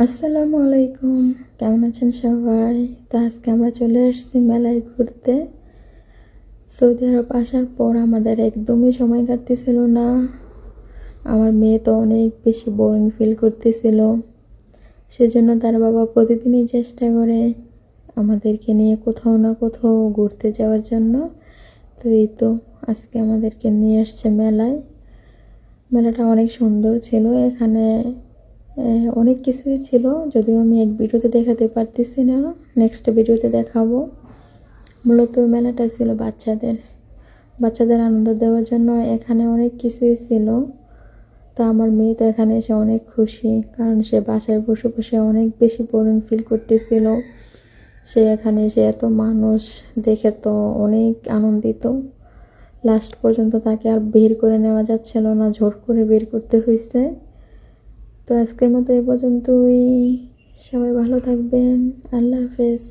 আসসালামু আলাইকুম, কেমন আছেন সবাই? তো আজকে আমরা চলে এসেছি মেলায় ঘুরতে। সৌদি আরব আসার পর আমাদের একদমই সময় কাটতেছিল না। আমার মেয়ে তো অনেক বেশি বোরিং ফিল করতেছিল। সেজন্য তার বাবা প্রতিদিনই চেষ্টা করে আমাদেরকে নিয়ে কোথাও না কোথাও ঘুরতে যাওয়ার জন্য। তো এই তো আজকে আমাদেরকে নিয়ে আসছে মেলায়। মেলাটা অনেক সুন্দর ছিল। এখানে অনেক কিছুই ছিল, যদিও আমি এক ভিডিওতে দেখাতে পারতেছি না, নেক্সট ভিডিওতে দেখাবো। মূলত মেলাটা ছিল বাচ্চাদের আনন্দ দেওয়ার জন্য। এখানে অনেক কিছুই ছিল। তো আমার মেয়ে তো এখানে এসে অনেক খুশি, কারণ সে বাসায় বসে বসে অনেক বেশি বোরিং ফিল করতেছিল। সে এখানে এসে এত মানুষ দেখে তো অনেক আনন্দিত। লাস্ট পর্যন্ত তাকে আর বের করে নেওয়া যাচ্ছিল না, জোর করে বের করতে হয়েছে। তো আজকের মতো এ পর্যন্তই। সবাই ভালো থাকবেন। আল্লাহ হাফেজ।